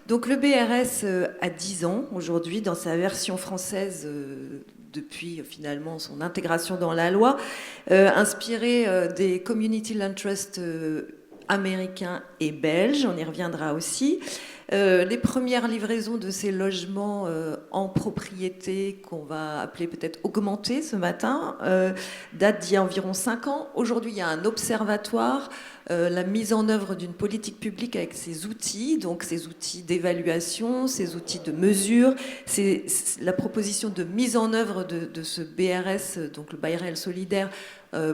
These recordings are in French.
Donc le BRS a 10 ans aujourd'hui dans sa version française depuis finalement son intégration dans la loi, inspiré des Community Land Trust américains et belges, on y reviendra aussi. Les premières livraisons de ces logements en propriété, qu'on va appeler peut-être augmentés ce matin, datent d'il y a environ 5 ans. Aujourd'hui, il y a un observatoire, la mise en œuvre d'une politique publique avec ses outils, donc ces outils d'évaluation, ces outils de mesure, c'est la proposition de mise en œuvre de ce BRS, donc le bail réel solidaire,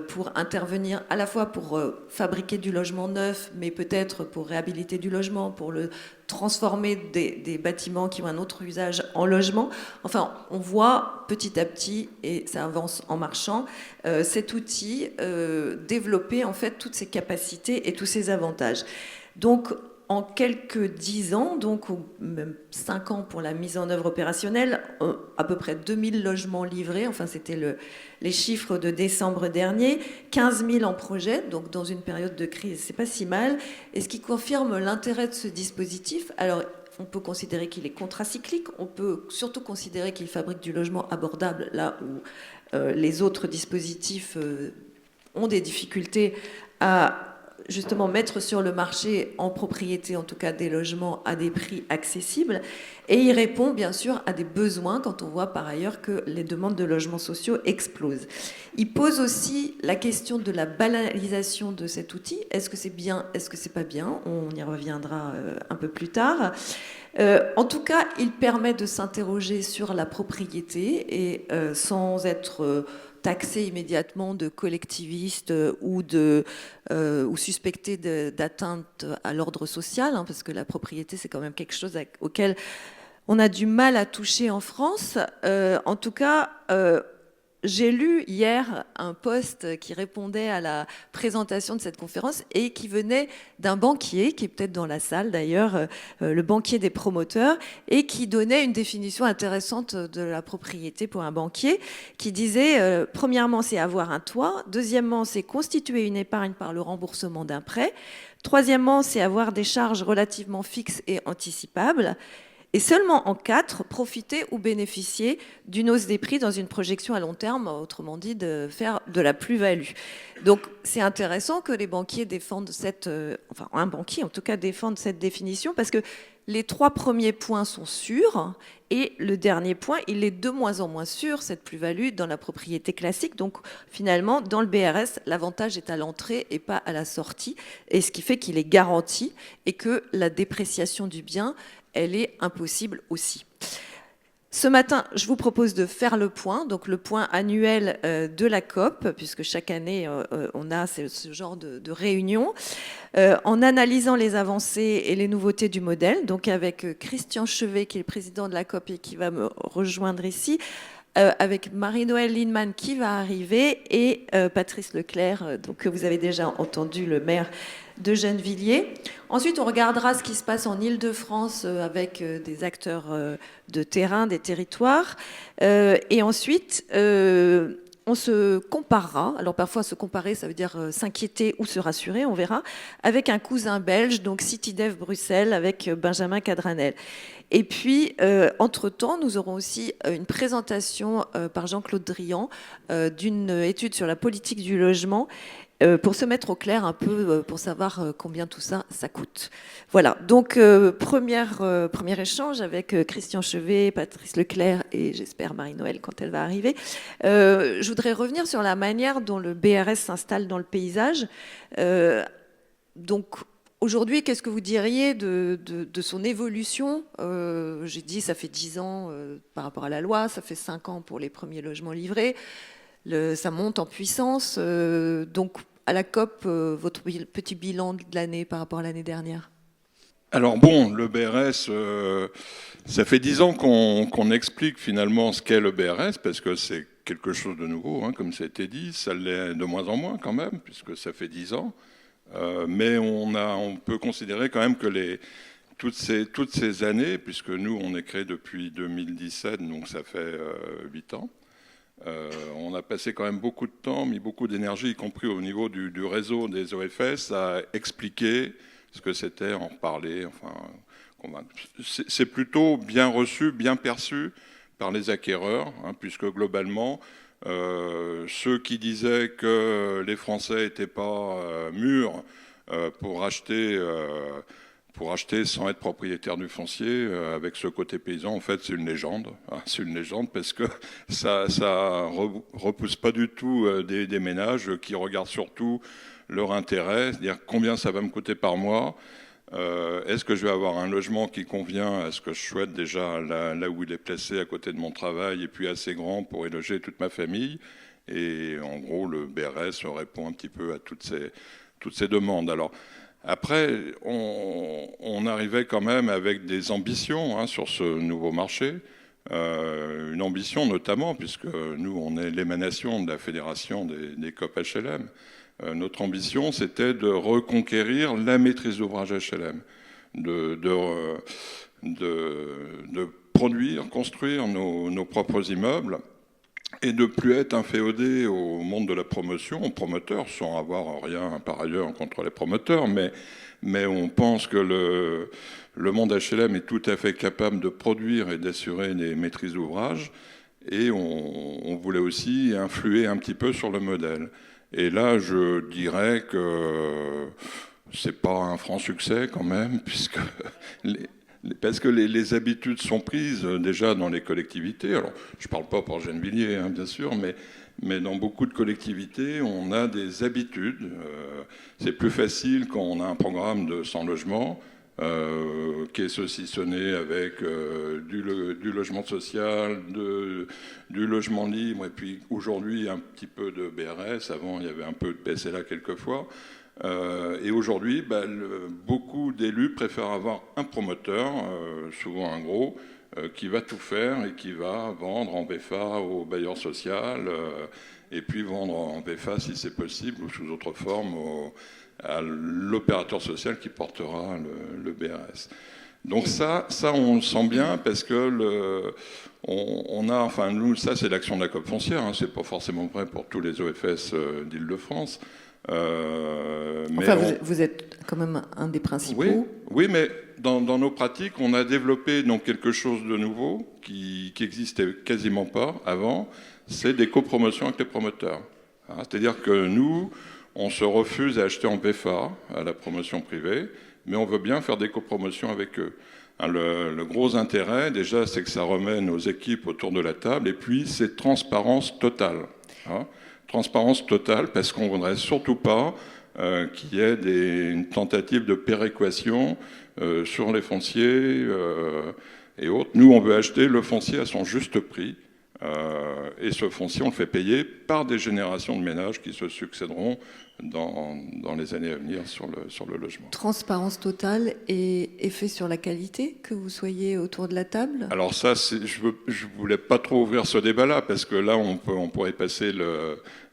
pour intervenir à la fois pour fabriquer du logement neuf, mais peut-être pour réhabiliter du logement, pour le transformer des bâtiments qui ont un autre usage en logement. Enfin, on voit petit à petit, et ça avance en marchant, cet outil développer en fait toutes ses capacités et tous ses avantages. Donc, en quelques 10 ans, donc même 5 ans pour la mise en œuvre opérationnelle, à peu près 2000 logements livrés, enfin c'était les chiffres de décembre dernier, 15 000 en projet, donc dans une période de crise, c'est pas si mal. Et ce qui confirme l'intérêt de ce dispositif, alors on peut considérer qu'il est contracyclique, on peut surtout considérer qu'il fabrique du logement abordable là où les autres dispositifs ont des difficultés à justement mettre sur le marché en propriété, en tout cas des logements à des prix accessibles. Et il répond bien sûr à des besoins quand on voit par ailleurs que les demandes de logements sociaux explosent. Il pose aussi la question de la banalisation de cet outil. Est-ce que c'est bien, est-ce que c'est pas bien? On y reviendra un peu plus tard. En tout cas, il permet de s'interroger sur la propriété et sans être taxé immédiatement de collectiviste ou suspecté d'atteinte à l'ordre social, hein, parce que la propriété, c'est quand même quelque chose auquel on a du mal à toucher en France. En tout cas, j'ai lu hier un post qui répondait à la présentation de cette conférence et qui venait d'un banquier, qui est peut-être dans la salle d'ailleurs, le banquier des promoteurs, et qui donnait une définition intéressante de la propriété pour un banquier, qui disait, premièrement, c'est avoir un toit, deuxièmement, c'est constituer une épargne par le remboursement d'un prêt, troisièmement, c'est avoir des charges relativement fixes et anticipables, et seulement en 4, profiter ou bénéficier d'une hausse des prix dans une projection à long terme, autrement dit de faire de la plus-value. Donc c'est intéressant que les banquiers défendent enfin un banquier en tout cas défende cette définition, parce que les 3 premiers points sont sûrs et le dernier point, il est de moins en moins sûr, cette plus-value dans la propriété classique. Donc finalement, dans le BRS, l'avantage est à l'entrée et pas à la sortie, et ce qui fait qu'il est garanti et que la dépréciation du bien, elle est impossible aussi. Ce matin, je vous propose de faire le point, donc le point annuel de la COP, puisque chaque année, on a ce genre de réunion, en analysant les avancées et les nouveautés du modèle, donc avec Christian Chevet, qui est le président de la COP et qui va me rejoindre ici, avec Marie-Noëlle Lienemann qui va arriver, et Patrice Leclerc, donc, que vous avez déjà entendu, le maire de Gennevilliers. Ensuite, on regardera ce qui se passe en Île-de-France avec des acteurs de terrain, des territoires. Et ensuite, on se comparera. Alors parfois, se comparer, ça veut dire s'inquiéter ou se rassurer, on verra, avec un cousin belge, donc CityDev Bruxelles, avec Benjamin Cadranel. Et puis, entre-temps, nous aurons aussi une présentation par Jean-Claude Drian d'une étude sur la politique du logement, pour se mettre au clair un peu, pour savoir combien tout ça coûte. Voilà, donc premier échange avec Christian Chevet, Patrice Leclerc et j'espère Marie-Noëlle quand elle va arriver. Je voudrais revenir sur la manière dont le BRS s'installe dans le paysage. Donc, aujourd'hui, qu'est-ce que vous diriez de son évolution? J'ai dit, ça fait 10 ans par rapport à la loi, ça fait 5 ans pour les premiers logements livrés. Ça monte en puissance. Donc, à la COP, votre petit bilan de l'année par rapport à l'année dernière? Alors bon, le BRS, ça fait 10 ans qu'on explique finalement ce qu'est le BRS, parce que c'est quelque chose de nouveau, hein, comme ça a été dit. Ça l'est de moins en moins quand même, puisque ça fait 10 ans. Mais on peut considérer quand même que toutes ces années, puisque nous, on est créé depuis 2017, donc ça fait 8 ans, on a passé quand même beaucoup de temps, mis beaucoup d'énergie, y compris au niveau du réseau des OFS, à expliquer ce que c'était, en reparler, enfin, c'est plutôt bien reçu, bien perçu par les acquéreurs, puisque globalement, ceux qui disaient que les Français n'étaient pas mûrs pour acheter sans être propriétaire du foncier, avec ce côté paysan, en fait, c'est une légende. C'est une légende parce que ça repousse pas du tout des ménages qui regardent surtout leur intérêt, c'est-à-dire combien ça va me coûter par mois. Est-ce que je vais avoir un logement qui convient à ce que je souhaite déjà là où il est placé à côté de mon travail et puis assez grand pour y loger toute ma famille? Et en gros, le BRS répond un petit peu à toutes ces demandes. Alors, après, on arrivait quand même avec des ambitions sur ce nouveau marché. Une ambition notamment, puisque nous, on est l'émanation de la fédération des COP HLM. Notre ambition, c'était de reconquérir la maîtrise d'ouvrage HLM, de produire, construire nos propres immeubles et de plus être inféodé au monde de la promotion, aux promoteurs, sans avoir rien par ailleurs contre les promoteurs, mais on pense que le monde HLM est tout à fait capable de produire et d'assurer des maîtrises d'ouvrage, et on voulait aussi influer un petit peu sur le modèle. Et là, je dirais que c'est pas un franc succès quand même, puisque parce que les habitudes sont prises déjà dans les collectivités. Alors, je ne parle pas pour Gennevilliers, bien sûr, mais dans beaucoup de collectivités, on a des habitudes. C'est plus facile quand on a un programme de 100 logements, qui est saucissonné avec du logement social, du logement libre, et puis aujourd'hui un petit peu de BRS. Avant, il y avait un peu de PSLA quelquefois. Et aujourd'hui, beaucoup d'élus préfèrent avoir un promoteur, souvent un gros, qui va tout faire et qui va vendre en VFA au bailleur social, et puis vendre en VFA si c'est possible, ou sous autre forme à l'opérateur social qui portera le BRS. Donc ça on le sent bien parce que nous, ça c'est l'action de la COP foncière, c'est pas forcément vrai pour tous les OFS d'Île-de-France. Vous êtes quand même un des principaux. Oui, mais dans nos pratiques, on a développé donc quelque chose de nouveau qui existait quasiment pas avant, c'est des copromotions avec les promoteurs. C'est-à-dire que nous, on se refuse à acheter en VFA, à la promotion privée, mais on veut bien faire des copromotions avec eux. Le gros intérêt, déjà, c'est que ça remet nos équipes autour de la table, et puis c'est transparence totale. Transparence totale, parce qu'on ne voudrait surtout pas qu'il y ait une tentative de péréquation sur les fonciers et autres. Nous, on veut acheter le foncier à son juste prix, et ce foncier, on le fait payer par des générations de ménages qui se succéderont dans les années à venir sur le logement. Transparence totale et effet sur la qualité, que vous soyez autour de la table? Alors ça, je voulais pas trop ouvrir ce débat-là, parce que là, on pourrait passer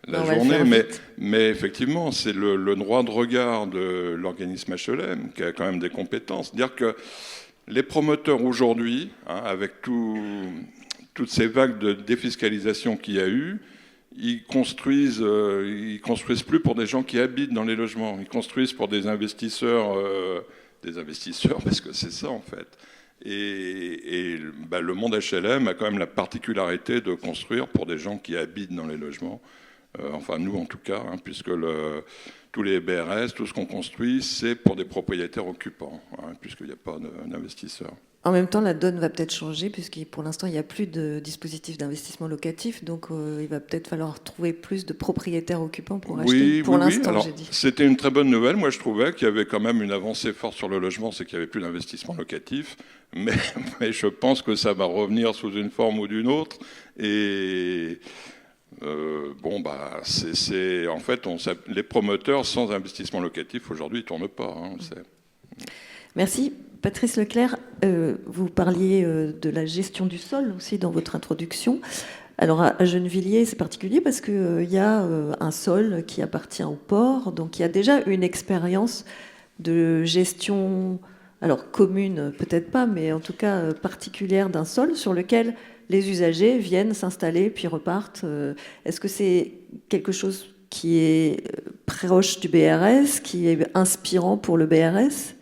la journée, mais effectivement, c'est le droit de regard de l'organisme HLM qui a quand même des compétences. C'est-à-dire que les promoteurs aujourd'hui, avec toutes ces vagues de défiscalisation qu'il y a eu, ils construisent plus pour des gens qui habitent dans les logements. Ils construisent pour des investisseurs parce que c'est ça en fait. Et le monde HLM a quand même la particularité de construire pour des gens qui habitent dans les logements. Enfin nous en tout cas, puisque tous les BRS, tout ce qu'on construit, c'est pour des propriétaires occupants, puisqu'il n'y a pas d'investisseurs. En même temps, la donne va peut-être changer, puisque pour l'instant, il n'y a plus de dispositif d'investissement locatif, donc il va peut-être falloir trouver plus de propriétaires occupants pour acheter. Pour l'instant, j'ai dit. C'était une très bonne nouvelle. Moi, je trouvais qu'il y avait quand même une avancée forte sur le logement, c'est qu'il n'y avait plus d'investissement locatif, mais je pense que ça va revenir sous une forme ou d'une autre, et... en fait, les promoteurs sans investissement locatif aujourd'hui ne tournent pas. Merci. Patrice Leclerc, vous parliez de la gestion du sol aussi dans votre introduction. Alors à Gennevilliers, c'est particulier parce qu'il y a un sol qui appartient au port, donc il y a déjà une expérience de gestion, alors commune peut-être pas, mais en tout cas particulière d'un sol sur lequel les usagers viennent s'installer puis repartent. Est-ce que c'est quelque chose qui est proche du BRS, qui est inspirant pour le BRS ?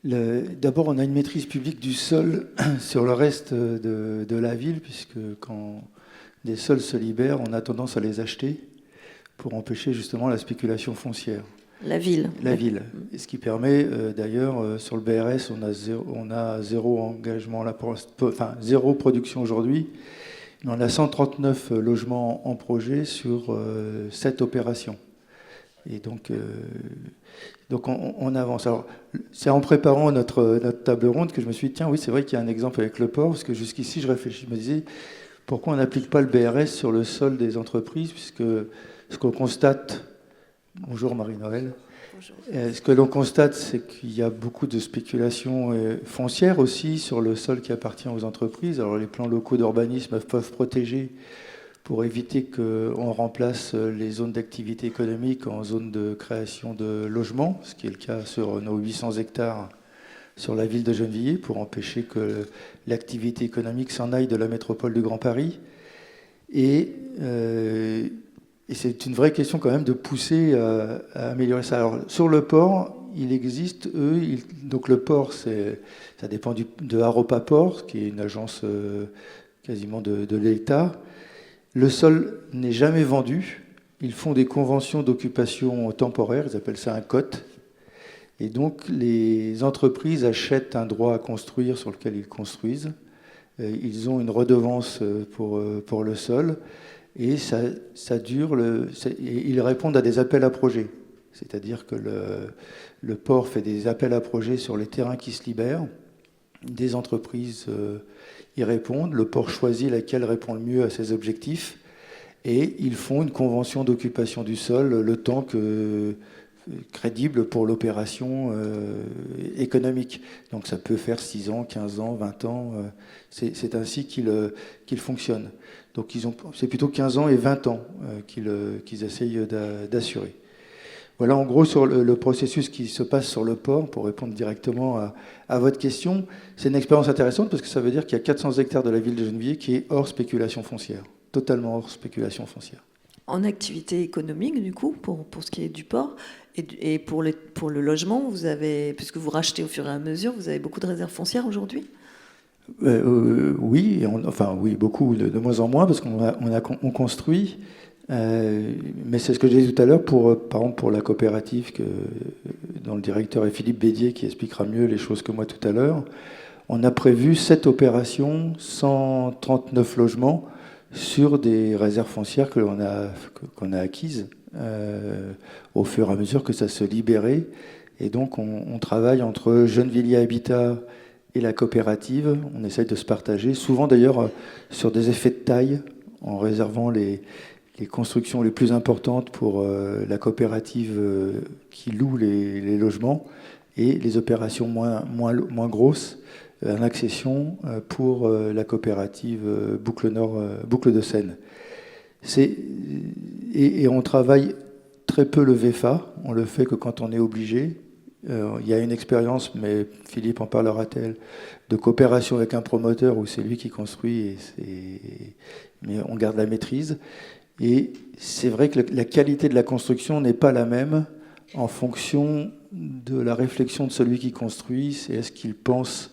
D'abord, on a une maîtrise publique du sol sur le reste de la ville, puisque quand des sols se libèrent, on a tendance à les acheter pour empêcher justement la spéculation foncière. La ville. La ville. Et ce qui permet, d'ailleurs, sur le BRS, on a zéro engagement, enfin zéro production aujourd'hui, mais on a 139 logements en projet sur 7 opérations. Et donc on avance. Alors, c'est en préparant notre table ronde que je me suis dit, tiens, oui, c'est vrai qu'il y a un exemple avec le port, parce que jusqu'ici, je me disais, pourquoi on n'applique pas le BRS sur le sol des entreprises, puisque ce qu'on constate... Bonjour Marie-Noël. Bonjour. Ce que l'on constate, c'est qu'il y a beaucoup de spéculation foncière aussi sur le sol qui appartient aux entreprises. Alors les plans locaux d'urbanisme peuvent protéger pour éviter qu'on remplace les zones d'activité économique en zones de création de logements, ce qui est le cas sur nos 800 hectares sur la ville de Gennevilliers, pour empêcher que l'activité économique s'en aille de la métropole du Grand Paris. Et c'est une vraie question quand même de pousser à améliorer ça. Alors, sur le port, il existe, donc le port, ça dépend de Haropa Port, qui est une agence quasiment de l'État. Le sol n'est jamais vendu. Ils font des conventions d'occupation temporaire, ils appellent ça un COT. Et donc, les entreprises achètent un droit à construire sur lequel ils construisent. Ils ont une redevance pour le sol. Et ça dure, ils répondent à des appels à projets. C'est-à-dire que le port fait des appels à projets sur les terrains qui se libèrent. Des entreprises y répondent. Le port choisit laquelle répond le mieux à ses objectifs. Et ils font une convention d'occupation du sol le temps crédible pour l'opération économique. Donc ça peut faire 6 ans, 15 ans, 20 ans. C'est ainsi qu'ils fonctionnent. Donc c'est plutôt 15 ans et 20 ans qu'ils essayent d'assurer. Voilà en gros sur le processus qui se passe sur le port, pour répondre directement à votre question. C'est une expérience intéressante parce que ça veut dire qu'il y a 400 hectares de la ville de Gennevilliers qui est hors spéculation foncière, totalement hors spéculation foncière. En activité économique, du coup, pour ce qui est du port, et pour le logement, puisque vous rachetez au fur et à mesure, vous avez beaucoup de réserves foncières aujourd'hui ? Oui, beaucoup, de moins en moins, parce qu'on construit. Mais c'est ce que je disais tout à l'heure, par exemple pour la coopérative, dont le directeur est Philippe Bédier, qui expliquera mieux les choses que moi tout à l'heure. On a prévu 7 opérations, 139 logements, sur des réserves foncières qu'on a acquises au fur et à mesure que ça se libérait. Et donc on travaille entre Gennevilliers Habitat et la coopérative. On essaye de se partager, souvent d'ailleurs sur des effets de taille, en réservant les constructions les plus importantes pour la coopérative qui loue les logements, et les opérations moins grosses en accession pour la coopérative Boucle de Seine. Et on travaille très peu le VFA, on le fait que quand on est obligé. Il y a une expérience, mais Philippe en parlera-t-elle, de coopération avec un promoteur où c'est lui qui construit, mais on garde la maîtrise. Et c'est vrai que la qualité de la construction n'est pas la même en fonction de la réflexion de celui qui construit. C'est est-ce qu'il pense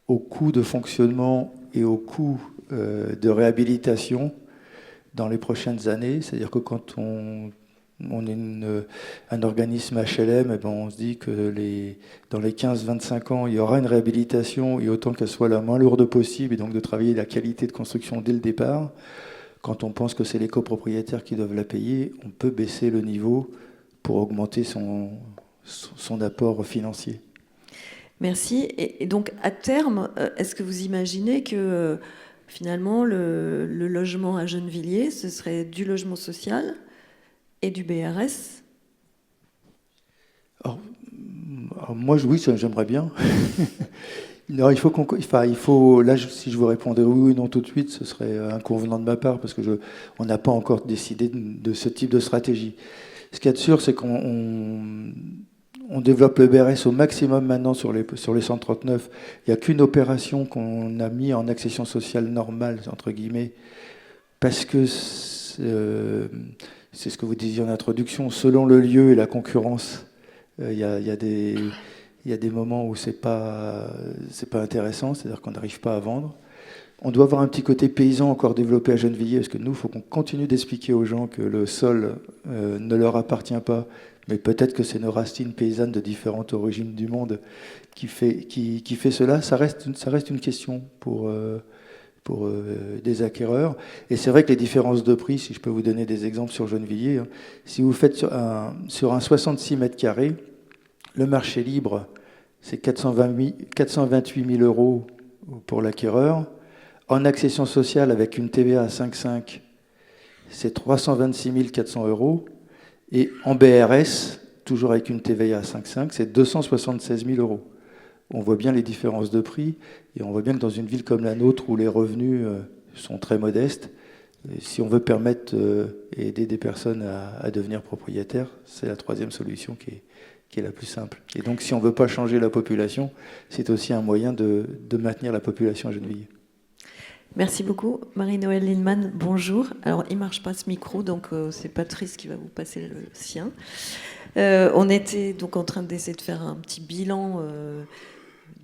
au coût de fonctionnement et au coût de réhabilitation dans les prochaines années. C'est-à-dire que quand on est un organisme HLM, on se dit que dans les 15-25 ans, il y aura une réhabilitation, et autant qu'elle soit la moins lourde possible, et donc de travailler la qualité de construction dès le départ. Quand on pense que c'est les copropriétaires qui doivent la payer, on peut baisser le niveau pour augmenter son apport financier. Merci. Et donc, à terme, est-ce que vous imaginez que finalement, le logement à Gennevilliers, ce serait du logement social et du BRS ? Alors, moi, oui, j'aimerais bien. Non, là, si je vous répondais oui ou non tout de suite, ce serait inconvenant de ma part, parce que on n'a pas encore décidé de ce type de stratégie. Ce qu'il y a de sûr, c'est qu'on développe le BRS au maximum maintenant sur les 139. Il n'y a qu'une opération qu'on a mis en accession sociale normale, entre guillemets, parce que c'est ce que vous disiez en introduction, selon le lieu et la concurrence, il y a des Il y a des moments où c'est pas intéressant, c'est-à-dire qu'on n'arrive pas à vendre. On doit avoir un petit côté paysan encore développé à Gennevilliers, parce que nous, il faut qu'on continue d'expliquer aux gens que le sol ne leur appartient pas, mais peut-être que c'est nos racines paysannes de différentes origines du monde qui fait cela. Ça reste une question pour des acquéreurs. Et c'est vrai que les différences de prix, si je peux vous donner des exemples sur Gennevilliers, hein, si vous faites sur un 66 mètres carrés, le marché libre, c'est 428 000 euros pour l'acquéreur. En accession sociale, avec une TVA à 5,5, c'est 326 400 euros. Et en BRS, toujours avec une TVA à 5,5, c'est 276 000 euros. On voit bien les différences de prix, et on voit bien que dans une ville comme la nôtre, où les revenus sont très modestes, si on veut permettre et aider des personnes à devenir propriétaires, c'est la troisième solution qui est la plus simple. Et donc, si on ne veut pas changer la population, c'est aussi un moyen de maintenir la population à Gennevilliers. Merci beaucoup. Marie-Noëlle Lindemann, bonjour. Alors, il ne marche pas ce micro, donc c'est Patrice qui va vous passer le sien. On était donc en train d'essayer de faire un petit bilan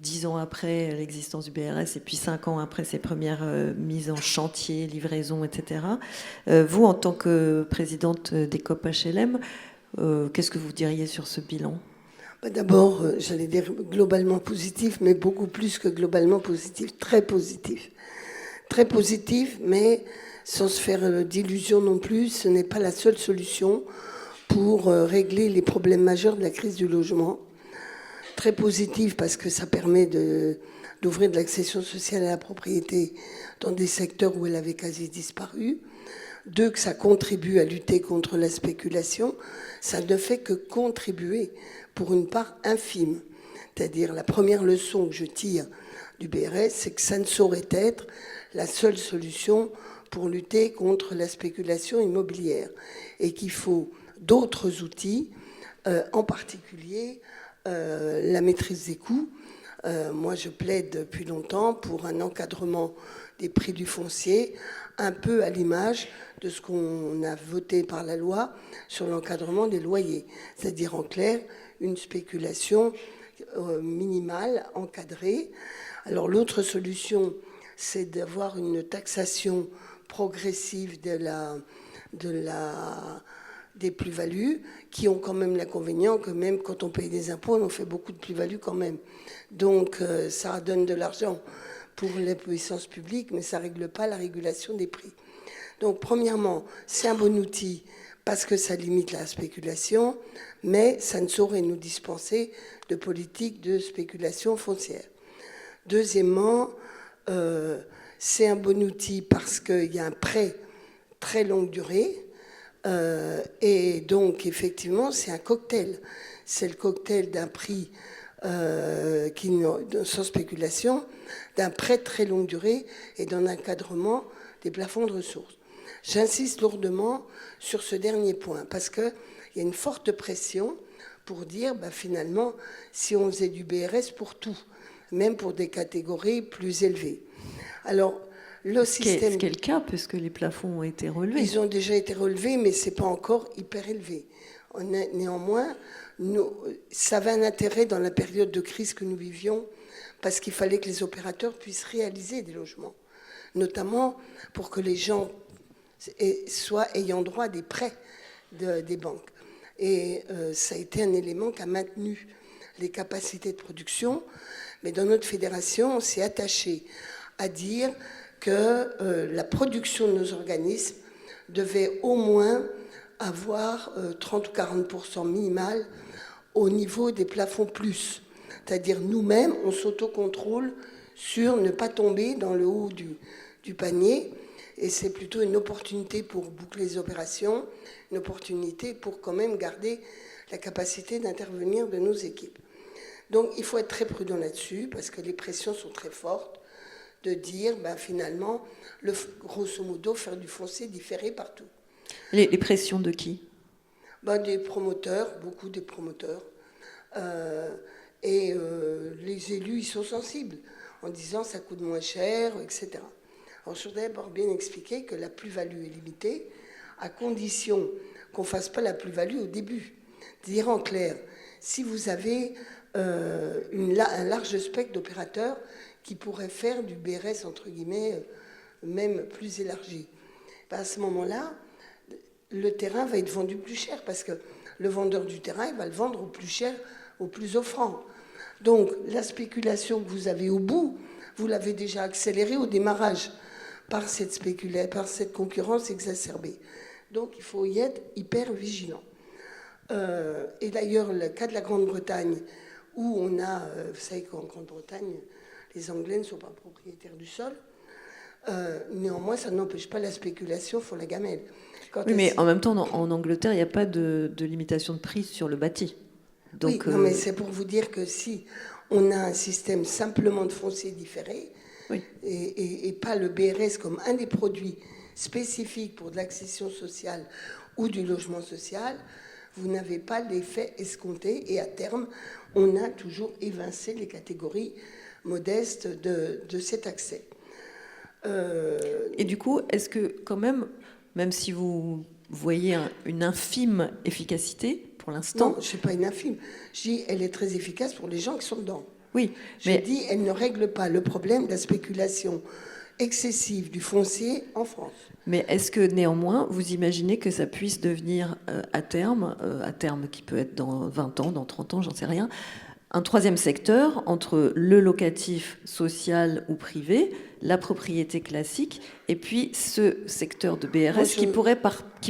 10 ans après l'existence du BRS et puis 5 ans après ses premières mises en chantier, livraison, etc. Vous, en tant que présidente des COP HLM, qu'est-ce que vous diriez sur ce bilan ? D'abord, j'allais dire globalement positif, mais beaucoup plus que globalement positif, très positif. Très positif, mais sans se faire d'illusions non plus, ce n'est pas la seule solution pour régler les problèmes majeurs de la crise du logement. Très positif parce que ça permet d'ouvrir de l'accession sociale à la propriété dans des secteurs où elle avait quasi disparu. 2, que ça contribue à lutter contre la spéculation. Ça ne fait que contribuer pour une part infime. C'est-à-dire la première leçon que je tire du BRS, c'est que ça ne saurait être la seule solution pour lutter contre la spéculation immobilière et qu'il faut d'autres outils, en particulier la maîtrise des coûts. Moi, je plaide depuis longtemps pour un encadrement des prix du foncier, un peu à l'image de ce qu'on a voté par la loi sur l'encadrement des loyers. C'est-à-dire, en clair, une spéculation minimale, encadrée. Alors, l'autre solution, c'est d'avoir une taxation progressive des plus-values qui ont quand même l'inconvénient que même quand on paye des impôts, on fait beaucoup de plus-values quand même. Donc ça donne de l'argent pour les puissances publiques, mais ça ne règle pas la régulation des prix. Donc premièrement, c'est un bon outil parce que ça limite la spéculation, mais ça ne saurait nous dispenser de politique de spéculation foncière. Deuxièmement, c'est un bon outil parce qu'il y a un prêt très longue durée. Et donc, effectivement, c'est un cocktail. C'est le cocktail d'un prix sans spéculation, d'un prêt très longue durée et d'un encadrement des plafonds de ressources. J'insiste lourdement sur ce dernier point parce qu'il y a une forte pression pour dire, finalement, si on faisait du BRS pour tout, même pour des catégories plus élevées. Alors, le système... Ce qui est le cas, puisque les plafonds ont été relevés. Ils ont déjà été relevés, mais ce n'est pas encore hyper élevé. Néanmoins, ça avait un intérêt dans la période de crise que nous vivions, parce qu'il fallait que les opérateurs puissent réaliser des logements, notamment pour que les gens soient ayant droit à des prêts des banques. Et ça a été un élément qui a maintenu les capacités de production. Mais dans notre fédération, on s'est attaché à dire que la production de nos organismes devait au moins avoir 30 ou 40% minimal au niveau des plafonds plus. C'est-à-dire nous-mêmes, on s'autocontrôle sur ne pas tomber dans le haut du panier. Et c'est plutôt une opportunité pour boucler les opérations, une opportunité pour quand même garder la capacité d'intervenir de nos équipes. Donc il faut être très prudent là-dessus parce que les pressions sont très fortes de dire finalement, grosso modo, faire du foncier différé partout. Les pressions de qui ? Des promoteurs, beaucoup des promoteurs. Les élus, ils sont sensibles en disant ça coûte moins cher, etc. Alors je voudrais d'abord bien expliquer que la plus-value est limitée à condition qu'on ne fasse pas la plus-value au début. C'est-à-dire en clair, si vous avez un large spectre d'opérateurs qui pourraient faire du BRS, entre guillemets, même plus élargi. À ce moment-là, le terrain va être vendu plus cher parce que le vendeur du terrain, il va le vendre au plus cher, au plus offrant. Donc, la spéculation que vous avez au bout, vous l'avez déjà accélérée au démarrage par cette concurrence exacerbée. Donc, il faut y être hyper vigilant. Et d'ailleurs, le cas de la Grande-Bretagne, où on a, vous savez qu'en Grande-Bretagne, les Anglais ne sont pas propriétaires du sol. Néanmoins, ça n'empêche pas la spéculation, il faut la gamelle. Oui, mais en même temps, en Angleterre, il n'y a pas de limitation de prix sur le bâti. Donc, oui, non, mais c'est pour vous dire que si on a un système simplement de foncier différé, oui. et pas le BRS comme un des produits spécifiques pour de l'accession sociale ou du logement social, vous n'avez pas l'effet escompté. Et à terme, on a toujours évincé les catégories modestes de cet accès. Et du coup, est-ce que quand même si vous voyez une infime efficacité pour l'instant... Non, je sais pas une infime. Je dis elle est très efficace pour les gens qui sont dedans. Oui, je dis elle ne règle pas le problème de la spéculation excessive du foncier en France. Mais est-ce que néanmoins, vous imaginez que ça puisse devenir à terme qui peut être dans 20 ans, dans 30 ans, j'en sais rien, un troisième secteur entre le locatif social ou privé, la propriété classique, et puis ce secteur de BRS qui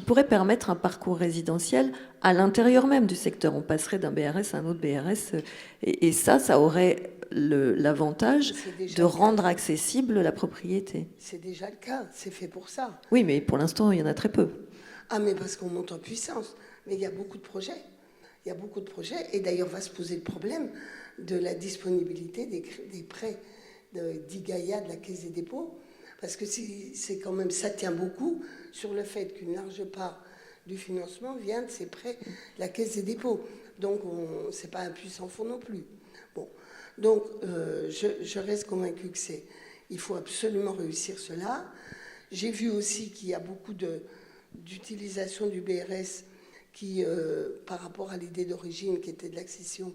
pourrait permettre un parcours résidentiel à l'intérieur même du secteur. On passerait d'un BRS à un autre BRS, et ça aurait l'avantage de rendre accessible la propriété. C'est déjà le cas, c'est fait pour ça. Oui, mais pour l'instant, il y en a très peu. Ah, mais parce qu'on monte en puissance. Mais il y a beaucoup de projets. Il y a beaucoup de projets, et d'ailleurs va se poser le problème de la disponibilité des prêts d'IGAIA de la Caisse des dépôts, parce que c'est quand même, ça tient beaucoup sur le fait qu'une large part du financement vient de ces prêts de la Caisse des dépôts. Donc, c'est pas un puissant fonds non plus. Bon, donc je reste convaincue que il faut absolument réussir cela. J'ai vu aussi qu'il y a beaucoup d'utilisation du BRS qui, par rapport à l'idée d'origine qui était de l'accession,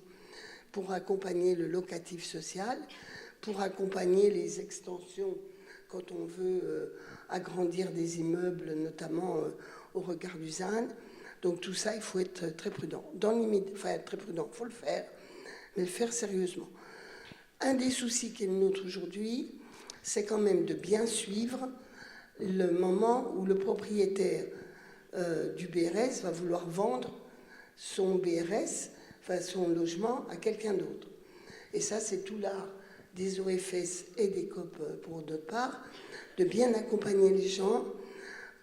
pour accompagner le locatif social, pour accompagner les extensions quand on veut agrandir des immeubles, notamment au regard du ZAN. Donc tout ça, il faut être très prudent. Dans le limite, enfin très prudent, il faut le faire, mais le faire sérieusement. Un des soucis qui est le nôtre aujourd'hui, c'est quand même de bien suivre le moment où le propriétaire du BRS va vouloir vendre son BRS, enfin son logement, à quelqu'un d'autre. Et ça, c'est tout l'art des OFS et des COP pour d'autre part, de bien accompagner les gens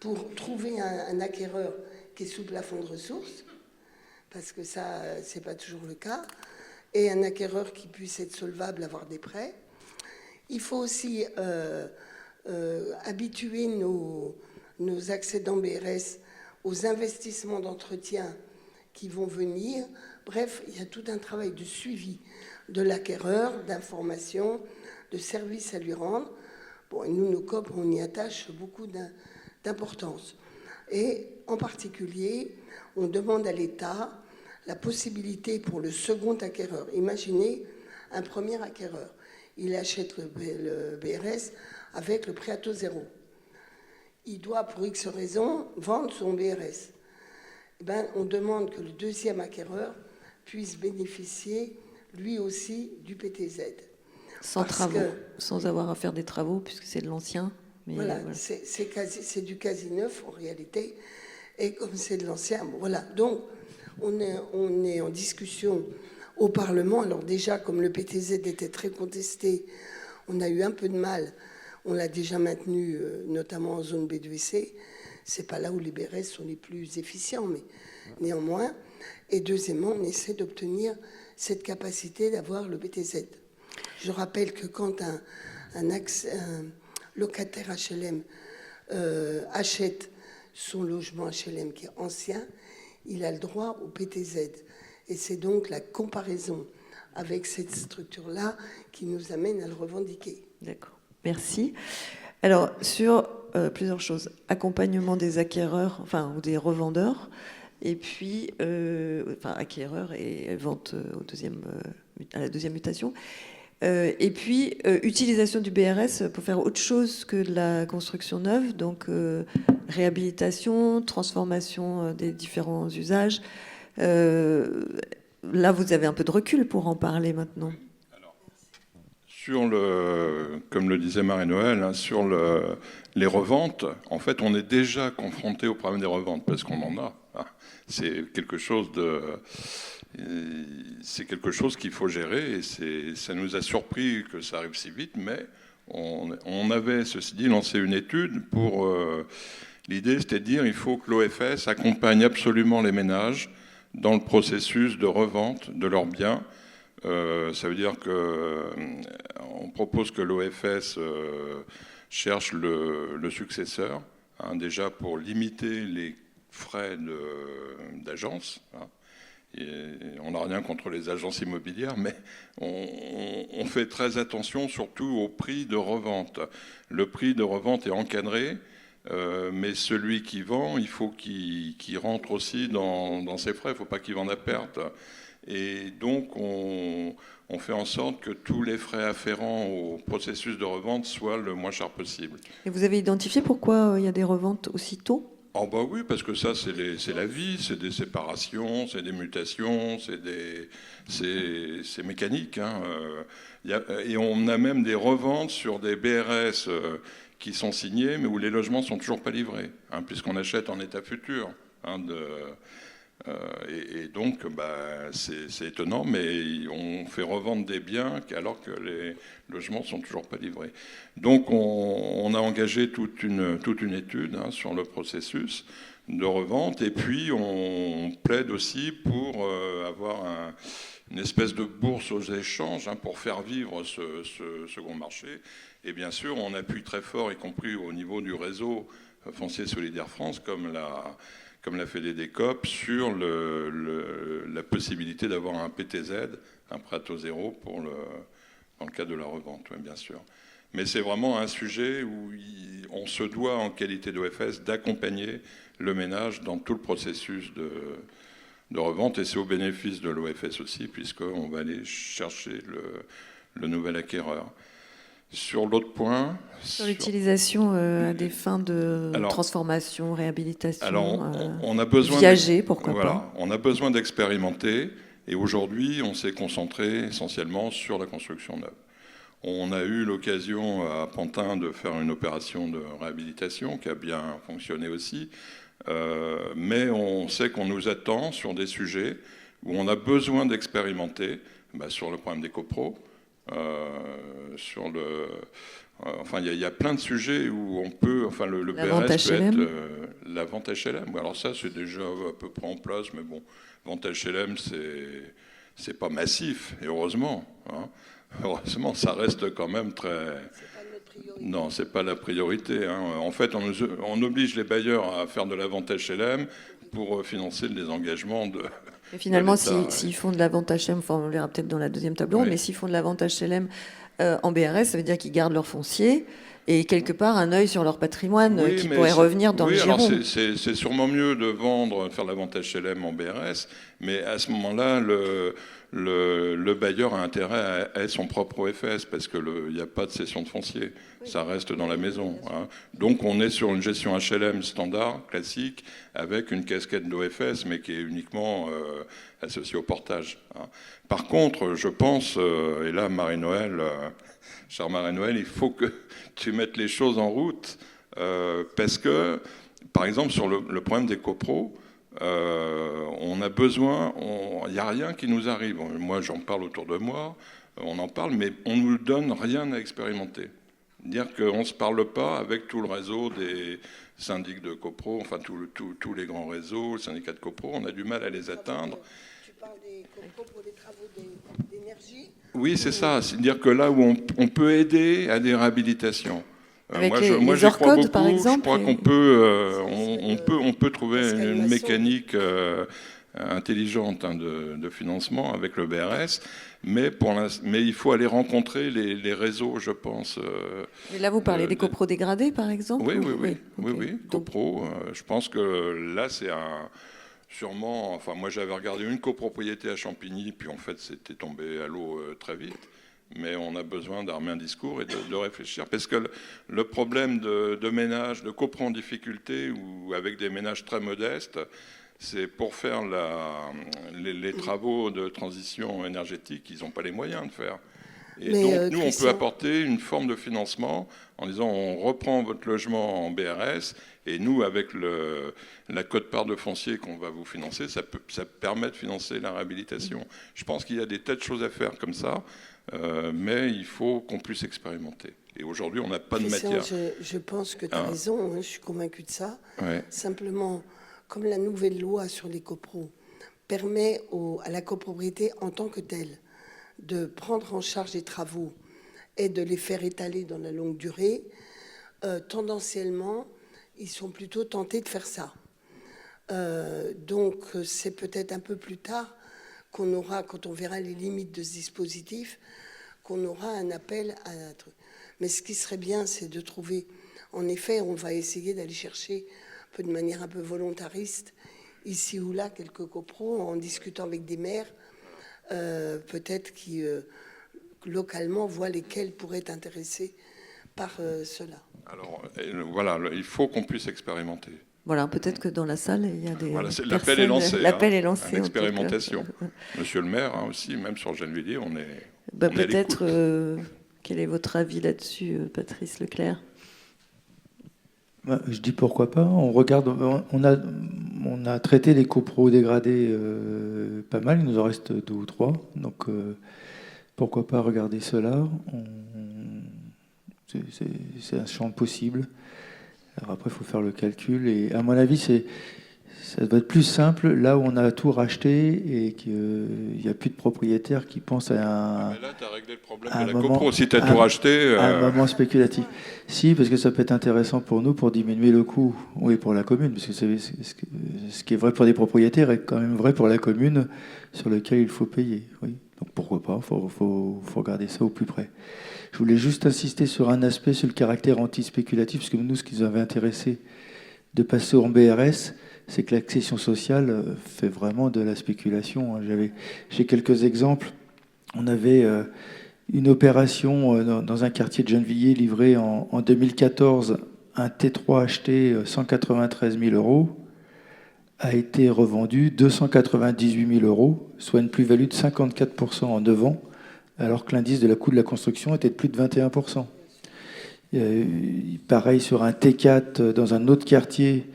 pour trouver un acquéreur qui est sous plafond de ressources, parce que ça, c'est pas toujours le cas, et un acquéreur qui puisse être solvable, avoir des prêts. Il faut aussi habituer nos accédants BRS aux investissements d'entretien qui vont venir. Bref, il y a tout un travail de suivi de l'acquéreur, d'information, de service à lui rendre. Bon, et nous, nos COP, on y attache beaucoup d'importance. Et en particulier, on demande à l'État la possibilité pour le second acquéreur. Imaginez un premier acquéreur. Il achète le BRS avec le prêt à taux zéro. Il doit, pour X raisons, vendre son BRS. Eh ben, on demande que le deuxième acquéreur puisse bénéficier, lui aussi, du PTZ. Sans travaux, sans avoir à faire des travaux, puisque c'est de l'ancien. Voilà. C'est du quasi neuf, en réalité. Et comme c'est de l'ancien, bon, voilà. Donc, on est en discussion au Parlement. Alors déjà, comme le PTZ était très contesté, on a eu un peu de mal. On l'a déjà maintenu, notamment en zone B2C. C'est pas là où les BRS sont les plus efficients, mais néanmoins. Et deuxièmement, on essaie d'obtenir cette capacité d'avoir le PTZ. Je rappelle que quand un locataire HLM achète son logement HLM qui est ancien, il a le droit au PTZ. Et c'est donc la comparaison avec cette structure-là qui nous amène à le revendiquer. D'accord. Merci. Alors, sur plusieurs choses. Accompagnement des acquéreurs, enfin, ou des revendeurs. et puis acquéreur et vente à la deuxième mutation. Et puis, utilisation du BRS pour faire autre chose que de la construction neuve, donc réhabilitation, transformation des différents usages. Là, vous avez un peu de recul pour en parler maintenant. Alors, comme le disait Marie-Noëlle, hein, sur les reventes, en fait, on est déjà confronté au problème des reventes, parce qu'on en a. Hein. C'est quelque chose qu'il faut gérer, et ça nous a surpris que ça arrive si vite, mais on avait, ceci dit, lancé une étude pour... l'idée, c'était de dire qu'il faut que l'OFS accompagne absolument les ménages dans le processus de revente de leurs biens. Ça veut dire qu'on propose que l'OFS cherche le successeur, hein, déjà pour limiter les frais d'agence. Hein. On n'a rien contre les agences immobilières, mais on fait très attention surtout au prix de revente. Le prix de revente est encadré, mais celui qui vend, il faut qu'il rentre aussi dans ses frais, il ne faut pas qu'il vende à perte. Et donc on fait en sorte que tous les frais afférents au processus de revente soient le moins cher possible. Et vous avez identifié pourquoi il y a des reventes aussi tôt ? Oh bah oui, parce que ça, c'est la vie, c'est des séparations, c'est des mutations, c'est mécanique. Hein. Et on a même des reventes sur des BRS qui sont signés, mais où les logements sont toujours pas livrés, hein, puisqu'on achète en état futur. Hein, et donc, c'est étonnant, mais on fait revendre des biens alors que les logements sont toujours pas livrés. Donc, on a engagé toute une étude, hein, sur le processus de revente, et puis on plaide aussi pour avoir une espèce de bourse aux échanges, hein, pour faire vivre ce second marché. Et bien sûr, on appuie très fort, y compris au niveau du réseau Foncier Solidaire France, comme l'a fait les DECOP, sur la possibilité d'avoir un PTZ, un prêt à taux zéro, dans le cadre de la revente, oui, bien sûr. Mais c'est vraiment un sujet où on se doit, en qualité d'OFS, d'accompagner le ménage dans tout le processus de revente, et c'est au bénéfice de l'OFS aussi, puisqu'on va aller chercher le nouvel acquéreur. Sur l'autre point... Sur l'utilisation à des fins de transformation, réhabilitation, on a besoin viager, pourquoi pas. On a besoin d'expérimenter, et aujourd'hui, on s'est concentré essentiellement sur la construction neuve. On a eu l'occasion à Pantin de faire une opération de réhabilitation qui a bien fonctionné aussi, mais on sait qu'on nous attend sur des sujets où on a besoin d'expérimenter, sur le problème des copros, il y a plein de sujets où on peut, le BRS peut être la vente HLM. Alors ça, c'est déjà à peu près en place, mais bon, vente HLM, c'est pas massif, et heureusement. Hein. Heureusement, ça reste quand même très... C'est pas notre priorité. Non, c'est pas la priorité. Hein. En fait, on oblige les bailleurs à faire de la vente HLM pour financer le désengagement de... Mais finalement, s'ils font de la vente HLM, on le verra peut-être dans la deuxième table ronde, mais s'ils font de la vente HLM en BRS, ça veut dire qu'ils gardent leur foncier et quelque part un œil sur leur patrimoine qui pourrait revenir dans le giron. Alors c'est sûrement mieux de faire la vente HLM en BRS, mais à ce moment-là, le bailleur a intérêt à son propre OFS, parce qu'il n'y a pas de cession de foncier, ça reste dans la maison. Hein. Donc on est sur une gestion HLM standard, classique, avec une casquette d'OFS, mais qui est uniquement associée au portage. Hein. Par contre, je pense, et là Marie-Noëlle, chère Marie-Noëlle, il faut que tu mettes les choses en route, parce que, par exemple, sur le problème des copros, on a besoin, il n'y a rien qui nous arrive. Moi, j'en parle autour de moi, on en parle, mais on ne nous donne rien à expérimenter. Dire qu'on ne se parle pas avec tout le réseau des syndics de copro, tous les grands réseaux, les syndicats de copro, on a du mal à les atteindre. Tu parles des copros pour les travaux d'énergie ? Oui, c'est ça. C'est-à-dire que là où on peut aider à des réhabilitations. Avec moi, les j'y crois beaucoup. par exemple, je crois qu'on peut trouver une mécanique intelligente, hein, de financement avec le BRS, mais il faut aller rencontrer les réseaux, je pense. Mais là, vous parlez des copros dégradés, par exemple ? Oui. Copro, je pense que là, sûrement, enfin moi j'avais regardé une copropriété à Champigny, puis en fait c'était tombé à l'eau très vite. Mais on a besoin d'armer un discours et de réfléchir. Parce que le problème de ménages, de copro en difficulté ou avec des ménages très modestes, c'est pour faire les travaux de transition énergétique, ils n'ont pas les moyens de faire. Et Mais, donc, nous, on Christian, peut apporter une forme de financement en disant on reprend votre logement en BRS et nous, avec la quote-part de foncier qu'on va vous financer, ça permet de financer la réhabilitation. Je pense qu'il y a des tas de choses à faire comme ça, mais il faut qu'on puisse expérimenter. Et aujourd'hui, on n'a pas de Christian, matière. je pense que tu as raison, hein, je suis convaincue de ça. Ouais. Simplement, comme la nouvelle loi sur les copros permet à la copropriété en tant que telle de prendre en charge les travaux et de les faire étaler dans la longue durée, tendanciellement, ils sont plutôt tentés de faire ça. Donc, c'est peut-être un peu plus tard qu'on aura, quand on verra les limites de ce dispositif, qu'on aura un appel à un truc. Mais ce qui serait bien, c'est de trouver, en effet, on va essayer d'aller chercher un peu de manière un peu volontariste, ici ou là, quelques copros, en discutant avec des maires, peut-être qui, localement, voient lesquels pourraient être intéressés par cela. Alors, voilà, il faut qu'on puisse expérimenter. Voilà, peut-être que dans la salle, il y a des Voilà, personnes... l'appel est lancé. L'appel est lancé. À l'expérimentation. Monsieur le maire, aussi, même sur Gennevilliers, on est... Bah, on est à peut-être, l'écoute. quel est votre avis là-dessus, Patrice Leclerc? Je dis pourquoi pas. On regarde, on a traité les copros dégradés pas mal. Il nous en reste 2 ou 3. Donc pourquoi pas regarder cela. C'est un champ possible. Alors après, il faut faire le calcul. Et à mon avis, ça doit être plus simple là où on a tout racheté et qu'il n'y a plus de propriétaires qui pensent à un... Mais là, tu as réglé le problème un de la moment- copro. Si tu as tout racheté... un moment spéculatif. Si, parce que ça peut être intéressant pour nous pour diminuer le coût. Oui, pour la commune, parce que ce qui est vrai pour des propriétaires est quand même vrai pour la commune sur lequel il faut payer. Oui. Donc pourquoi pas, faut regarder ça au plus près. Je voulais juste insister sur un aspect, sur le caractère anti-spéculatif, parce que nous, ce qui nous avait intéressé de passer en BRS, c'est que l'accession sociale fait vraiment de la spéculation. J'ai quelques exemples. On avait une opération dans un quartier de Gennevilliers livré en 2014, un T3 acheté 193 000 euros a été revendu 298 000 euros, soit une plus-value de 54% en 9 ans, alors que l'indice de la coût de la construction était de plus de 21%. Pareil sur un T4 dans un autre quartier,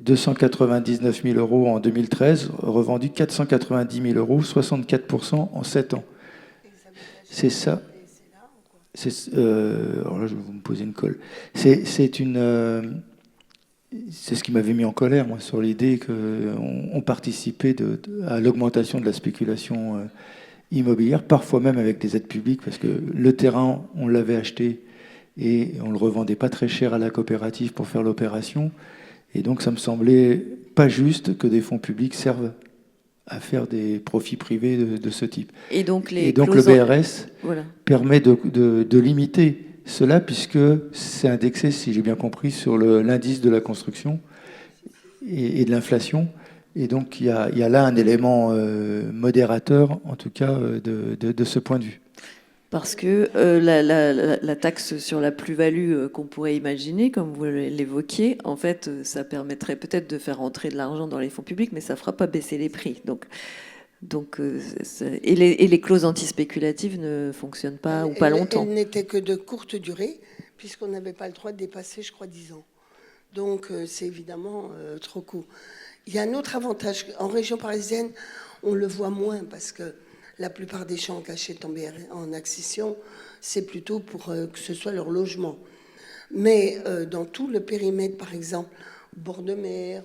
299 000 euros en 2013, revendu 490 000 euros, 64% en 7 ans. C'est ça. Alors là, je vais vous me poser une colle. C'est ce qui m'avait mis en colère, moi, sur l'idée qu'on participait à l'augmentation de la spéculation immobilière, parfois même avec des aides publiques, parce que le terrain, on l'avait acheté et on ne le revendait pas très cher à la coopérative pour faire l'opération. Et donc, ça me semblait pas juste que des fonds publics servent à faire des profits privés de ce type. Et donc, le BRS permet de limiter cela, puisque c'est indexé, si j'ai bien compris, sur l'indice de la construction et de l'inflation. Et donc, il y a là un élément modérateur, en tout cas, de ce point de vue. Parce que la taxe sur la plus-value qu'on pourrait imaginer, comme vous l'évoquiez, en fait, ça permettrait peut-être de faire rentrer de l'argent dans les fonds publics, mais ça ne fera pas baisser les prix. Et les clauses antispéculatives ne fonctionnent pas ou pas longtemps. Elles n'étaient que de courte durée, puisqu'on n'avait pas le droit de dépasser, je crois, 10 ans. Donc, c'est évidemment trop court. Il y a un autre avantage. En région parisienne, on le voit moins, parce que la plupart des gens cachés en accession, c'est plutôt pour que ce soit leur logement. Mais dans tout le périmètre, par exemple, au bord de mer,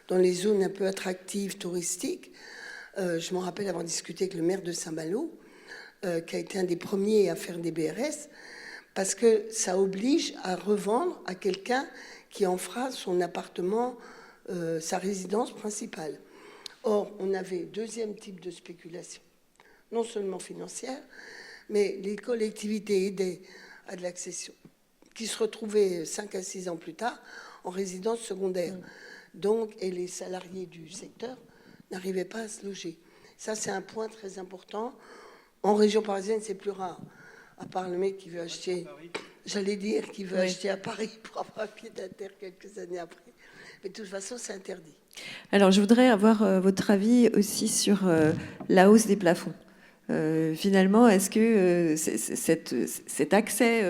dans les zones un peu attractives, touristiques, je me rappelle avoir discuté avec le maire de Saint-Malo, qui a été un des premiers à faire des BRS, parce que ça oblige à revendre à quelqu'un qui en fera son appartement, sa résidence principale. Or, on avait deuxième type de spéculation, non seulement financière, mais les collectivités aidaient à de l'accession, qui se retrouvaient 5 à 6 ans plus tard en résidence secondaire. Donc, et les salariés du secteur n'arrivaient pas à se loger. Ça, c'est un point très important. En région parisienne, c'est plus rare. À part le mec qui veut acheter, j'allais dire, qui veut acheter à Paris pour avoir un pied à terre quelques années après. Mais de toute façon, c'est interdit. Alors, je voudrais avoir votre avis aussi sur la hausse des plafonds. Finalement, est-ce que cet accès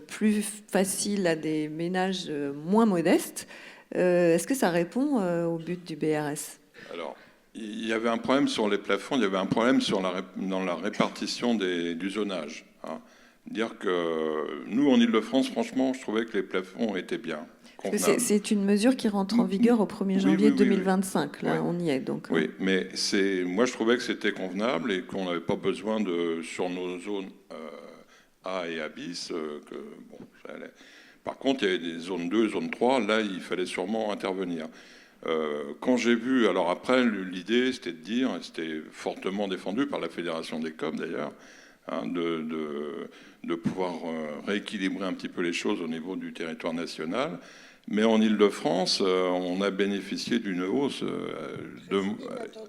plus facile à des ménages moins modestes, est-ce que ça répond au but du BRS ? Alors, il y avait un problème sur les plafonds, il y avait un problème dans la répartition du zonage. Hein. Dire que nous, en Ile-de-France, franchement, je trouvais que les plafonds étaient bien. C'est une mesure qui rentre en vigueur au 1er janvier 2025. Là, on y est. Donc, oui, mais moi, je trouvais que c'était convenable et qu'on n'avait pas besoin sur nos zones A et A bis. Ça allait. Par contre, il y avait des zones 2, zones 3. Là, il fallait sûrement intervenir. Quand j'ai vu, alors après, l'idée, c'était de dire, c'était fortement défendu par la Fédération des COP d'ailleurs, hein, de pouvoir rééquilibrer un petit peu les choses au niveau du territoire national. Mais en Ile-de-France, on a bénéficié d'une hausse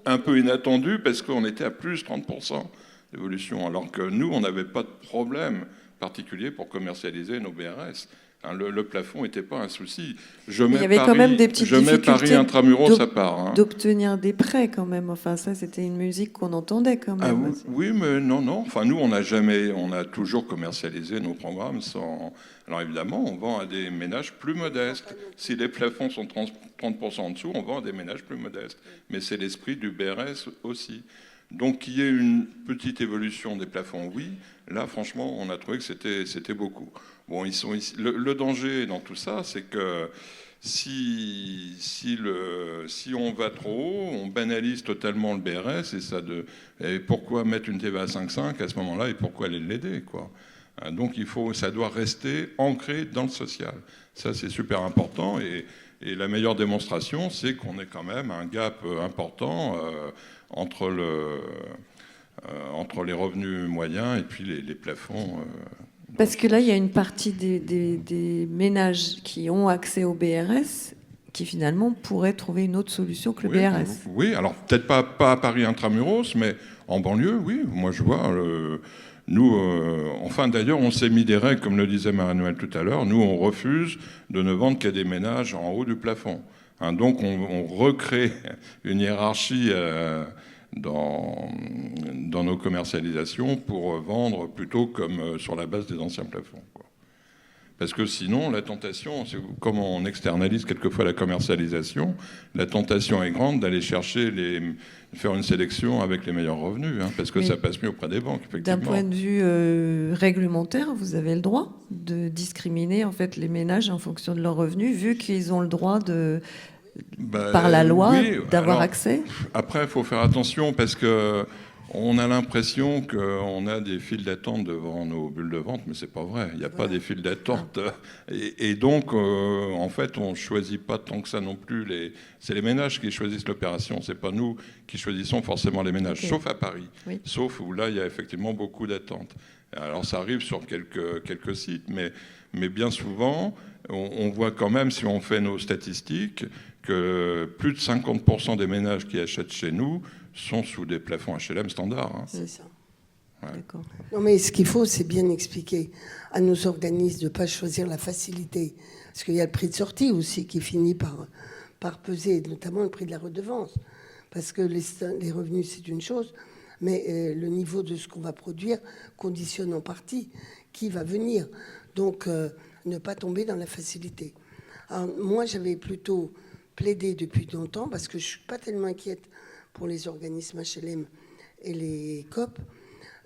un peu inattendue parce qu'on était à plus 30% d'évolution, alors que nous, on n'avait pas de problème particulier pour commercialiser nos BRS. Le plafond n'était pas un souci. Il y avait quand même des petites difficultés Paris intramuros à part. Hein. D'obtenir des prêts quand même. Enfin, ça, c'était une musique qu'on entendait quand même. Ah, oui, mais non. Enfin, nous, on a toujours commercialisé nos programmes sans. Alors évidemment, on vend à des ménages plus modestes. Si les plafonds sont 30% en dessous, on vend à des ménages plus modestes. Mais c'est l'esprit du BRS aussi. Donc, qu'il y ait une petite évolution des plafonds, oui. Là, franchement, on a trouvé que c'était beaucoup. Bon, le danger dans tout ça, c'est que si on va trop haut, on banalise totalement le BRS et pourquoi mettre une TVA à 5,5 à ce moment-là et pourquoi aller l'aider, quoi. Donc ça doit rester ancré dans le social. Ça, c'est super important et la meilleure démonstration, c'est qu'on ait quand même un gap important entre les revenus moyens et puis les plafonds. Parce que là, il y a une partie des ménages qui ont accès au BRS qui finalement pourraient trouver une autre solution que le BRS. Oui, alors peut-être pas à Paris intramuros, mais en banlieue, oui. Moi, je vois. Nous, enfin d'ailleurs, on s'est mis des règles, comme le disait Marie-Noëlle tout à l'heure. Nous, on refuse de ne vendre qu'à des ménages en haut du plafond. Hein, donc, on recrée une hiérarchie dans nos commercialisations pour vendre plutôt comme sur la base des anciens plafonds, quoi. Parce que sinon, la tentation, comme on externalise quelquefois la commercialisation, la tentation est grande d'aller chercher faire une sélection avec les meilleurs revenus, hein, parce que ça passe mieux auprès des banques, effectivement. D'un point de vue réglementaire, vous avez le droit de discriminer en fait les ménages en fonction de leurs revenus, vu qu'ils ont le droit par la loi d'avoir accès. Après, il faut faire attention parce que on a l'impression qu'on a des files d'attente devant nos bulles de vente, mais c'est pas vrai. Il n'y a pas des files d'attente. Et donc, en fait, on ne choisit pas tant que ça non plus. C'est les ménages qui choisissent l'opération. C'est pas nous qui choisissons forcément les ménages, sauf à Paris. Oui. Sauf où là, il y a effectivement beaucoup d'attentes. Alors, ça arrive sur quelques sites, mais bien souvent, on voit quand même, si on fait nos statistiques, que plus de 50% des ménages qui achètent chez nous sont sous des plafonds HLM standards. Hein. C'est ça. Ouais. D'accord. Non, mais ce qu'il faut, c'est bien expliquer à nos organismes de ne pas choisir la facilité. Parce qu'il y a le prix de sortie aussi qui finit par peser, notamment le prix de la redevance. Parce que les revenus, c'est une chose, mais le niveau de ce qu'on va produire conditionne en partie qui va venir. Donc, ne pas tomber dans la facilité. Alors, moi, j'avais plutôt plaidé depuis longtemps, parce que je ne suis pas tellement inquiète pour les organismes HLM et les COP,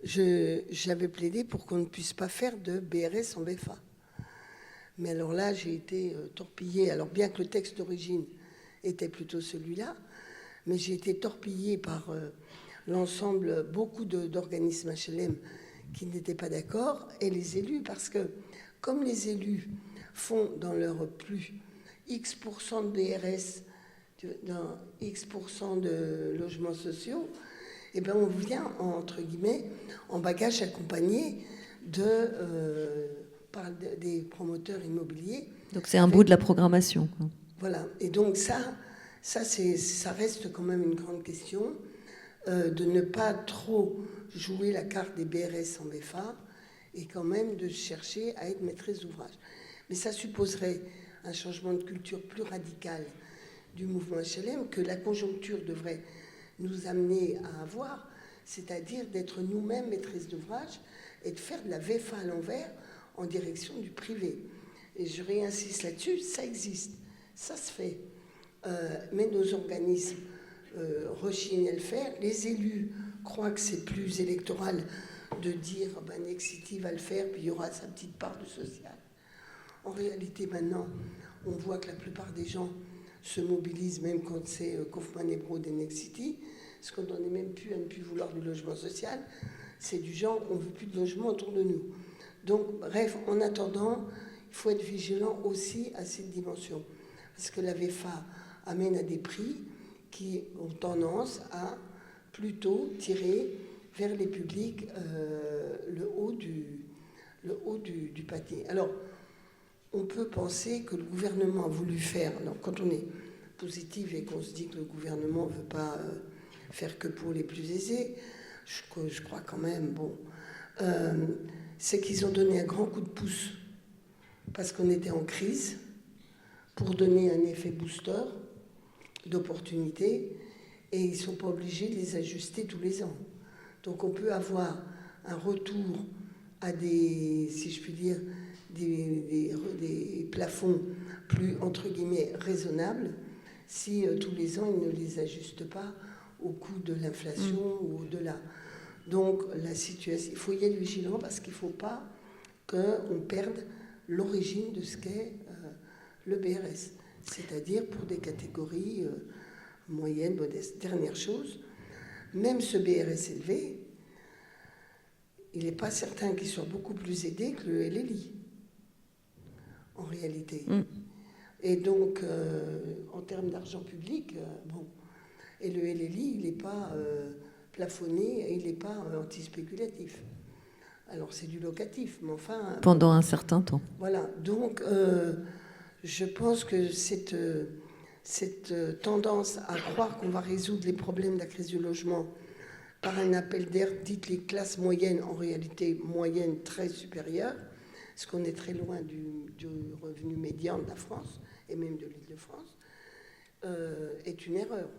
j'avais plaidé pour qu'on ne puisse pas faire de BRS en BFA. Mais alors là, j'ai été torpillée. Alors bien que le texte d'origine était plutôt celui-là, mais j'ai été torpillée par l'ensemble, beaucoup d'organismes HLM qui n'étaient pas d'accord, et les élus, parce que comme les élus font dans leur plus X% de BRS, dans X% de logements sociaux, et ben on vient, entre guillemets, en bagage accompagné par des promoteurs immobiliers. Donc c'est un bout de la programmation, quoi. Voilà. Et donc ça, Ça reste quand même une grande question, de ne pas trop jouer la carte des BRS en BFA et quand même de chercher à être maîtresse d'ouvrage. Mais ça supposerait un changement de culture plus radical du mouvement HLM que la conjoncture devrait nous amener à avoir, c'est-à-dire d'être nous-mêmes maîtresses d'ouvrage et de faire de la VFA à l'envers en direction du privé. Et je réinsiste là-dessus, ça existe, ça se fait. Mais nos organismes rechignent à le faire. Les élus croient que c'est plus électoral de dire Nexity va le faire, puis il y aura sa petite part de social. En réalité, maintenant, on voit que la plupart des gens se mobilisent, même quand c'est Kaufmann et Braud et Nexity, parce qu'on n'en est même plus à ne plus vouloir du logement social. C'est du genre, on ne veut plus de logement autour de nous. Donc, bref, en attendant, il faut être vigilant aussi à cette dimension. Parce que la VFA amène à des prix qui ont tendance à plutôt tirer vers les publics le haut du panier. Alors, on peut penser que le gouvernement a voulu faire... Alors, quand on est positif et qu'on se dit que le gouvernement ne veut pas faire que pour les plus aisés, je crois quand même, c'est qu'ils ont donné un grand coup de pouce parce qu'on était en crise pour donner un effet booster d'opportunité et ils ne sont pas obligés de les ajuster tous les ans. Donc on peut avoir un retour à des, si je puis dire, des plafonds plus, entre guillemets, raisonnables si tous les ans ils ne les ajustent pas au coût de l'inflation ou au-delà. Donc la situation, il faut y être vigilant parce qu'il ne faut pas qu'on perde l'origine de ce qu'est le BRS, c'est-à-dire pour des catégories moyennes, modestes. Dernière chose, même ce BRS élevé, il n'est pas certain qu'il soit beaucoup plus aidé que le LLI, en réalité. Et donc, en termes d'argent public, et le LLI, il n'est pas plafonné et il n'est pas anti-spéculatif. Alors, c'est du locatif, mais enfin... Pendant un certain temps. Voilà, donc je pense que cette tendance à croire qu'on va résoudre les problèmes de la crise du logement par un appel d'air, dites les classes moyennes, en réalité moyenne très supérieure, parce qu'on est très loin du revenu médian de la France, et même de l'Île-de-France, est une erreur.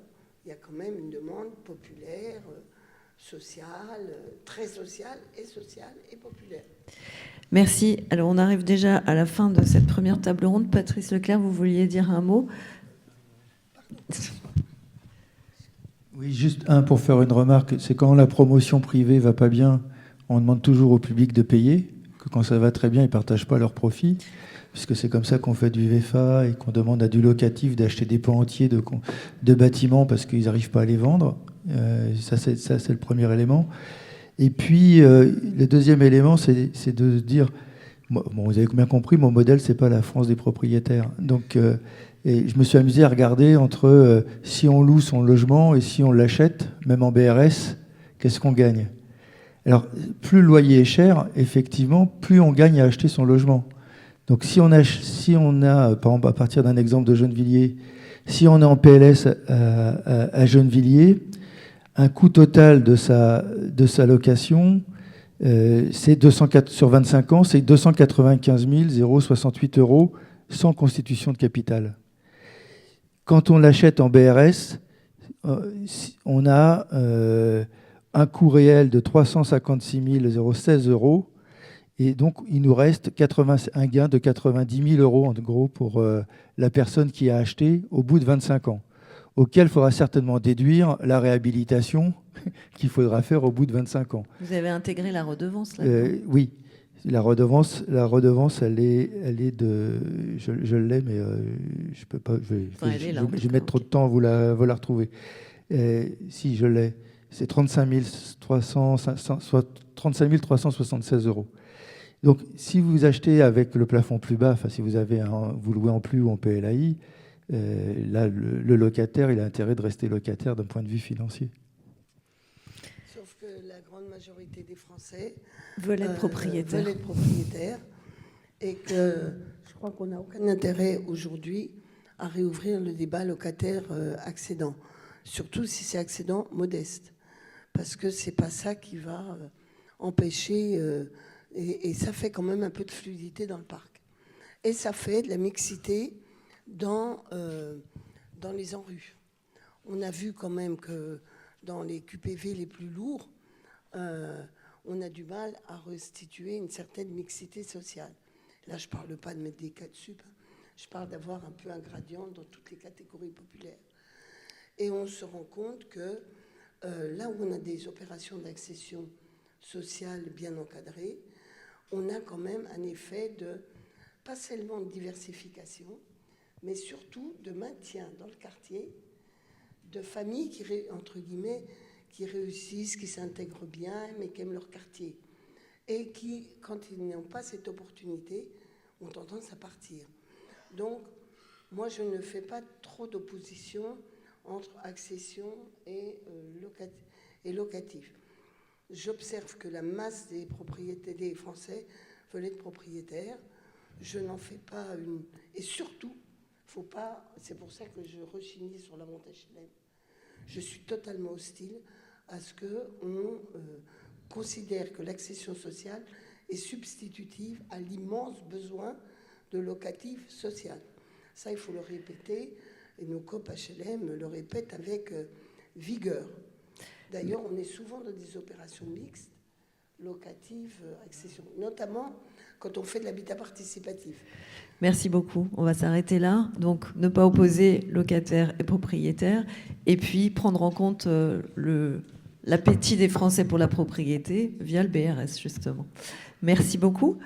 Il y a quand même une demande populaire, sociale, très sociale et populaire. Merci. Alors, on arrive déjà à la fin de cette première table ronde. Patrice Leclerc, vous vouliez dire un mot ? Oui, juste pour faire une remarque, c'est quand la promotion privée va pas bien, on demande toujours au public de payer, que quand ça va très bien, ils partagent pas leurs profits, puisque c'est comme ça qu'on fait du VFA et qu'on demande à du locatif d'acheter des pans entiers de bâtiments parce qu'ils n'arrivent pas à les vendre. Ça, c'est le premier élément. Et puis, le deuxième élément, c'est de dire, vous avez bien compris, mon modèle, c'est pas la France des propriétaires. Donc, et je me suis amusé à regarder entre si on loue son logement et si on l'achète, même en BRS, qu'est-ce qu'on gagne ? Alors, plus le loyer est cher, effectivement, plus on gagne à acheter son logement. Donc, si on a, par exemple, à partir d'un exemple de Gennevilliers, si on est en PLS à Gennevilliers, un coût total de sa location, c'est 204 sur 25 ans, c'est 295 068 € sans constitution de capital. Quand on l'achète en BRS, on a un coût réel de 356 016 €, et donc il nous reste un gain de 90 000 € en gros pour la personne qui a acheté au bout de 25 ans, auquel il faudra certainement déduire la réhabilitation qu'il faudra faire au bout de 25 ans. Vous avez intégré la redevance là Oui. La redevance, elle est de... Je l'ai, mais je peux pas... Je vais mettre trop de temps à vous la retrouver. Si, je l'ai. C'est 35 376 €. Donc, si vous achetez avec le plafond plus bas, enfin, si vous louez en plus ou en PLAI, là, le locataire, il a intérêt de rester locataire d'un point de vue financier. Sauf que la grande majorité des Français veulent être propriétaires. Et que je crois qu'on n'a aucun intérêt aujourd'hui à réouvrir le débat locataire-accédant, surtout si c'est accédant modeste, parce que c'est pas ça qui va empêcher, et ça fait quand même un peu de fluidité dans le parc. Et ça fait de la mixité dans les ANRU. On a vu quand même que dans les QPV les plus lourds, on a du mal à restituer une certaine mixité sociale. Là, je ne parle pas de mettre des cas de sup, je parle d'avoir un peu un gradient dans toutes les catégories populaires. Et on se rend compte que là où on a des opérations d'accession sociale bien encadrées, on a quand même un effet de, pas seulement de diversification, mais surtout de maintien dans le quartier de familles qui, entre guillemets, qui réussissent, qui s'intègrent bien, mais qui aiment leur quartier. Et qui, quand ils n'ont pas cette opportunité, ont tendance à partir. Donc, moi, je ne fais pas trop d'opposition entre accession et locatif. J'observe que la masse des propriétaires, des Français veulent être propriétaires. Je n'en fais pas une... Et surtout, faut pas... C'est pour ça que je rechigne sur la vente HLM. Je suis totalement hostile à ce qu'on considère que l'accession sociale est substitutive à l'immense besoin de locatif social. Ça, il faut le répéter, et nos COP HLM le répètent avec vigueur. D'ailleurs, on est souvent dans des opérations mixtes, locatives, accession, notamment quand on fait de l'habitat participatif. Merci beaucoup. On va s'arrêter là. Donc, ne pas opposer locataires et propriétaires, et puis prendre en compte l'appétit des Français pour la propriété via le BRS, justement. Merci beaucoup.